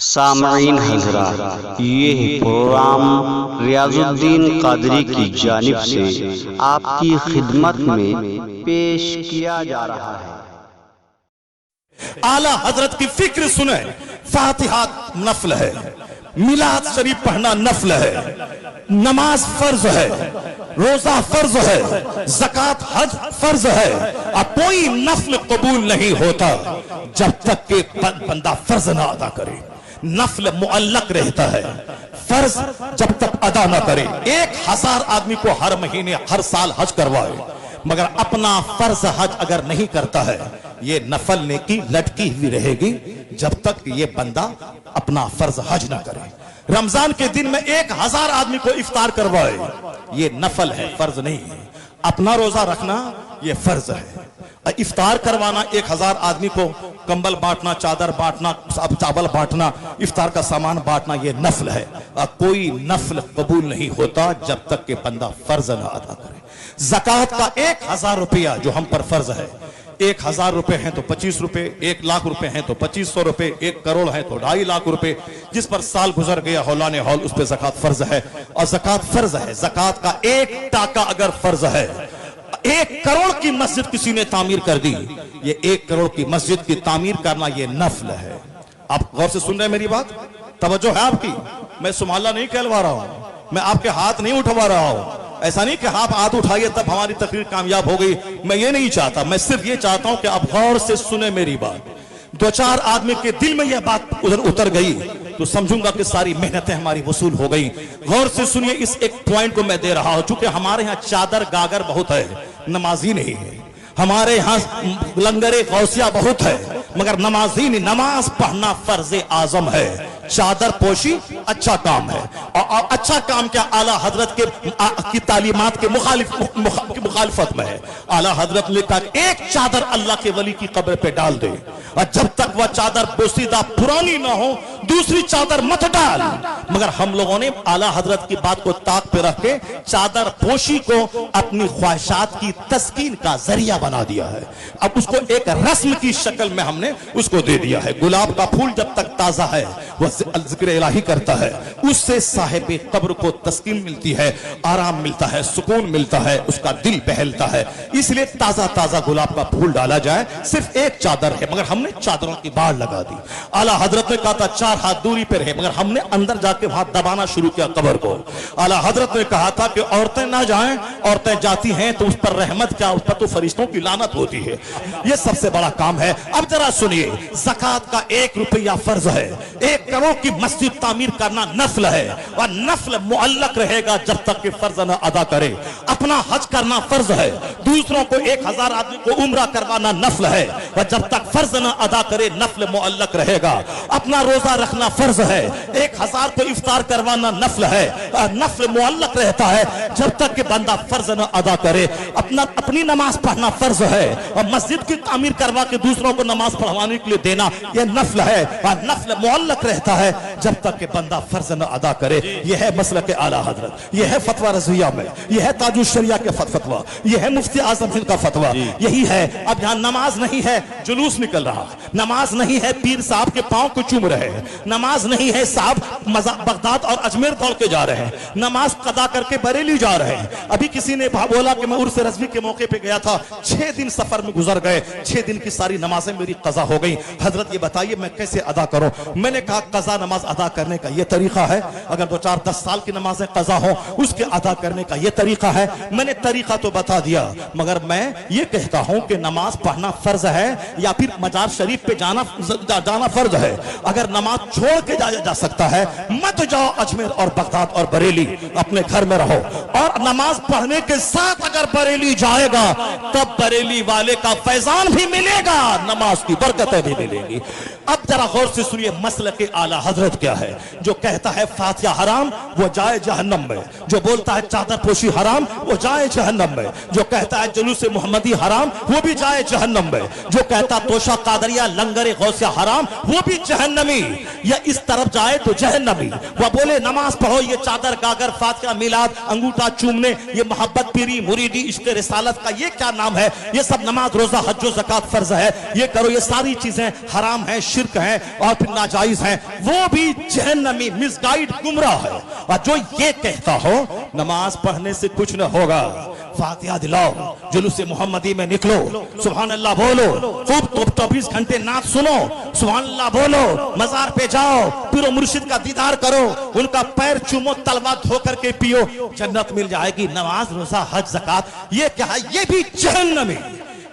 सामईन हज़रात, ये प्रोग्राम रियाजुद्दीन कादरी की जानिब से आपकी खिदमत में पेश किया जा रहा है। आला हजरत की फिक्र सुने। फातिहा नफल है, मिलाद शरीफ पढ़ना नफल है, नमाज फर्ज है, रोजा फर्ज है, ज़कात हज फर्ज है। और कोई नफल कबूल नहीं होता जब तक कि बंदा फर्ज ना अदा करे। नफल मुअल्लक रहता है, फर्ज जब तक अदा ना करे। 1000 आदमी को हर महीने हर साल हज करवाए, मगर अपना फर्ज हज अगर नहीं करता है, ये नफल नेकी लटकी हुई रहेगी जब तक ये बंदा अपना फर्ज हज ना करे। रमजान के दिन में 1000 आदमी को इफ्तार करवाए, ये नफल है, फर्ज नहीं है। अपना रोजा रखना ये फर्ज है। इफ्तार करवाना 1000 आदमी को कंबल बांटना, चादर बांटना, चावल बांटना, इफ्तार का सामान बांटना, ये नफल है। कोई नफल कबूल नहीं होता जब तक कि बंदा फर्ज ना अदा करे। ज़कात का 1000 रुपया जो हम पर फर्ज है, 1000 रुपए हैं तो 25 रुपए, 1 लाख रुपए हैं तो 2500 रुपए, 1 करोड़ है तो 2.5 लाख रुपए। जिस पर साल गुजर गया हौलाने हौल, उस पर ज़कात फर्ज है। और ज़कात फर्ज है। ज़कात का 1 टाका अगर फर्ज है, 1 करोड़ की मस्जिद किसी ने तामीर कर दी, ये 1 करोड़ की मस्जिद की तामीर करना ये नफल है। आप गौर से सुन रहे हैं मेरी बात? तवज्जो है आपकी? मैं सुमाला नहीं कहलवा रहा हूं, मैं आपके हाथ नहीं उठवा रहा हूं। ऐसा नहीं कि आप हाथ उठाइए तब हमारी तकरीर कामयाब हो गई, मैं ये नहीं चाहता। मैं सिर्फ ये चाहता हूं कि आप गौर से सुने मेरी बात। 2-4 आदमी के दिल में यह बात उधर उतर गई तो समझूंगा कि सारी मेहनतें हमारी वसूल हो गई। गौर से सुनिए, इस एक पॉइंट को मैं दे रहा हूं। चूंकि हमारे यहाँ चादर गागर बहुत है, नमाजी नहीं है। हमारे यहाँ लंगरे गौसिया बहुत है, मगर नमाजी नहीं। नमाज पढ़ना फर्ज आजम है। चादर पोशी अच्छा काम है। और अच्छा काम क्या? आला हजरत की तालीमात के मुखालिफत में है। आला हजरत ने कहा, एक चादर अल्लाह के वली की कब्र पे डाल दे, और जब तक वह चादर पोशीदा पुरानी ना हो दूसरी चादर मत डाल। मगर हम लोगों ने आला हजरत की बात को ताक पे रख के चादर पोशी को अपनी ख्वाहिशात की तस्कीन का जरिया बना दिया है। अब उसको एक रस्म की शक्ल में हमने उसको दे दिया है। गुलाब का फूल जब तक ताजा है वह जिक्र इलाही करता है, उससे साहिब कब्र को तस्कीन मिलती है, आराम मिलता है, सुकून मिलता है, उसका दिल बहलता है। इसलिए ताजा ताजा गुलाब का फूल डाला जाए। सिर्फ 1 चादर है, मगर हमने चादरों की बाढ़ लगा दी। आला हजरत ने कहा था 4 हाथ दूरी पर है, मगर हमने अंदर जाके वहां दबाना शुरू किया कब्र को। आला हजरत ने कहा था कि औरतें ना जाएं, औरतें जाती हैं तो उस पर रहमत क्या, उस पर तो फरिश्तों की लानत होती है। यह सबसे बड़ा काम है। अब जरा सुनिए, ज़कात का 1 रुपया फर्ज है, 1 करोड़ की मस्जिद तामीर करना नफल है। और नफल मुअल्लक रहेगा जब तक कि फर्ज न अदा करे। अपना हज करना फर्ज है, दूसरों को 1000 आदमी को उम्रा करवाना नफल है, और जब तक फर्ज न अदा करे नफल मुअल्लक रहेगा। अपना रोजा रखना फर्ज है, 1000 को इफ्तार करवाना नफल है, नफल मुअल्लक रहता है जब तक कि बंदा फर्ज न अदा करे। अपनी नमाज पढ़ना फर्ज है, और मस्जिद की तामीर करवा के दूसरों को नमाज पढ़वाने के लिए देना यह नफल है, और नफल मुअल्लक रहता है जब तक कि बंदा फर्ज न अदा करे। यह है मसलक आला हजरत, यह है फतवा रज़विया में, यह है ताजुश शरिया के फतवा, यह है मुफ्ती आज़म हिंद का फतवा, यही है। अब यहाँ नमाज नहीं है, जुलूस निकल रहा। नमाज नहीं है, पीर साहब के पांव को चूम रहे हैं। नमाज नहीं है, साहब बगदाद और अजमेर दौड़ के जा रहे हैं। नमाज कदा करके बरेली जा रहे हैं। अभी किसी ने बोला कि मैं उर्स रज़वी के मौके पे गया था, 6 दिन सफर में गुजर गए, 6 दिन की सारी नमाजें मेरी कज़ा हो गई। हजरत ये बताइए मैं कैसे अदा करूं? मैंने कहा कज़ा नमाज अदा करने का ये तरीका है। अगर 2-4-10 साल की नमाजें कज़ा हो उसके अदा करने का ये तरीका है। मैंने तरीका तो बता दिया, मगर मैं ये कहता हूं कि नमाज पढ़ना फर्ज है या फिर मजार शरीफ पे जाना फर्ज है। अगर नमाज छोड़ के जाया जा सकता है, मत जाओ अजमेर और बगदाद और बरेली, अपने घर में रहो। और नमाज पढ़ने के साथ अगर बरेली जाएगा तब बरेली वाले का फैजान भी मिलेगा, नमाज की बरकतें भी मिलेंगी। अब जरा गौर से सुनिए, मसलक आला हजरत क्या है? जो कहता है फातिहा हराम वो जाए जहन्नम में, जो बोलता है चादर पोशी हराम वो जाए जहन्नम में, जो कहता है जुलूस मोहम्मदी हराम वो भी जाए जहन्नम में, जो कहता तोशा कादरिया लंगरे गौसिया हराम वो भी जहन्नमी, या इस तरफ जाए तो जहन्नमी। वह बोले नमाज पढ़ो, ये चादर गागर फातिहा मिलाद अंगूठा चूमने, ये मोहब्बत पीरी मुरीदी इश्क रिसालत का ये क्या नाम है? ये सब नमाज रोजा हज ज़कात फर्ज है, ये करो, ये सारी चीजें हराम है, शिर्क हैं और फिर नाजायज हैं, वो भी जहन्नमी मिसगाइड गुमराह है। और जो ये कहता हो नमाज पढ़ने से कुछ न होगा, फातिहा दिलाओ, जुलूस मोहम्मदी में निकलो, सुभान अल्लाह बोलो, खूब 24 घंटे नात सुनो, सुभान अल्लाह बोलो, मजार पे जाओ, पीरो मुर्शिद का दीदार करो, उनका पैर चूमो, तलवा धो करके पियो, जन्नत मिल जाएगी। नमाज, रोजा, हज, ज़कात, ये क्या है? ये भी जहन्नमी।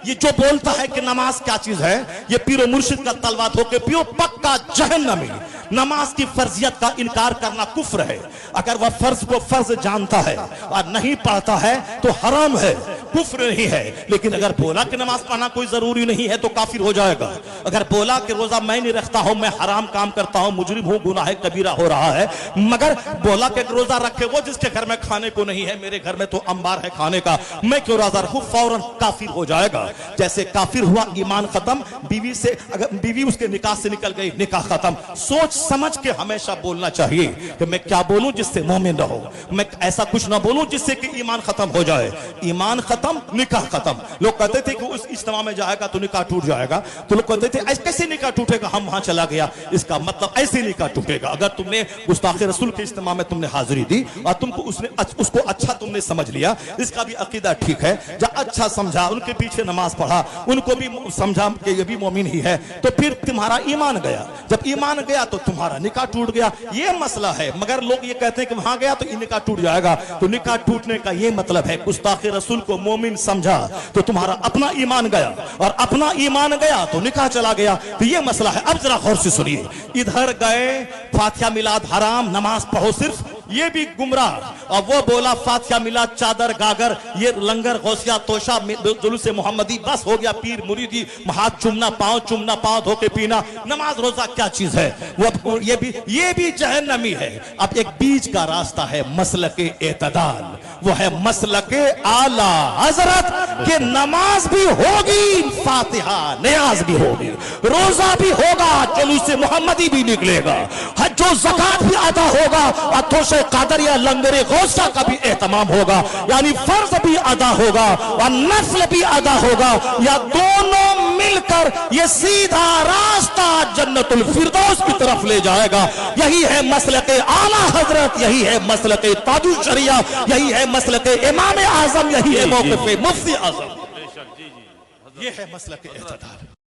ये जो बोलता है कि नमाज क्या चीज है, ये पीरो मुर्शिद का तलवा धो के पियो, पक्का जहन्नमी। नमाज की फर्जियत का इनकार करना कुफ्र है। अगर वह फर्ज को फर्ज जानता है और नहीं पढ़ता है तो हराम है, कुफ्र नहीं है। लेकिन अगर बोला कि नमाज पढ़ना कोई जरूरी नहीं है तो काफिर हो जाएगा। अगर बोला कि रोजा मैं नहीं रखता हूं, मैं हराम काम करता हूं, मुजरिम हूं, गुनाह कबीरा हो रहा है, मगर बोला कि रोजा रखे वो जिसके घर में खाने को नहीं है, मेरे घर में तो अंबार है खाने का, मैं क्यों रोजा रखूं, फौरन काफिर हो जाएगा। जैसे काफिर हुआ, ईमान खत्म, बीवी से अगर बीवी उसके निकाह से निकल गई, निकाह खत्म। सोच समझ के हमेशा बोलना चाहिए कि मैं क्या बोलूं जिससे मोमिन रहो, मैं ऐसा कुछ ना बोलूं जिससे कि ईमान खत्म हो जाए। ईमान खत्म, निकाह खत्म। लोग कहते थे कि उस इज्तिमा में जाएगा तो निकाह टूट जाएगा, तो लोग कहते थे ऐसे कैसे निकाह टूटेगा, हम वहां चला गया, इसका मतलब ऐसे निकाह टूटेगा। अगर तुमने गुस्ताखे रसूल के इज्तिमा में तुमने हाजिरी दी और तुमको उसको अच्छा तुमने समझ लिया, इसका भी अकीदा ठीक है, जब अच्छा समझा, उनके पीछे नमाज पढ़ा, उनको भी समझा कि ये भी मोमिन ही है, तो फिर तुम्हारा ईमान गया। जब ईमान गया तो तुम्हारा निकाह टूट गया, ये मसला है। मगर लोग ये कहते हैं कि वहां गया तो निकाह टूट जाएगा, तो निकाह टूटने का ये मतलब है गुस्ताखे रसूल को मोमिन समझा तो तुम्हारा अपना ईमान गया, और अपना ईमान गया तो निकाह चला गया, तो ये मसला है। अब जरा गौर से सुनिए, इधर गए फातिहा मिलाद हराम, नमाज पढ़ो सिर्फ, ये भी गुमराह। और वो बोला फातिहा मिलाद चादर गागर, ये लंगर गौसिया तोशा जुलूस मोहम्मदी, बस हो गया पीर मुरीदी, हाथ चुमना, पांव धो के पीना, नमाज रोजा क्या चीज है? वो ये भी जहन्नमी है। अब एक बीच का रास्ता है, मसलके एतदाल, वो है मसलके आला हजरत के नमाज भी होगी, फातिहा नियाज भी होगी, रोजा भी होगा, जुलूस मोहम्मदी भी निकलेगा, हज और ज़कात भी अदा होगा, और तोशे कादर या लंगरे गौसा का भी एहतमाम होगा, यानी फर्ज भी अदा होगा और नफल भी अदा होगा, या दोनों मिलकर ये सीधा रास्ता जन्नतुल फिरदौस की तरफ ले जाएगा। यही है मसलके आला हजरत, यही है मसलके ताजुल शरिया, यही है मसलके इमाम आजम, यही है मौक़िफ़े मुफ्ती आजम, ये है मसलके इत्तिदाल।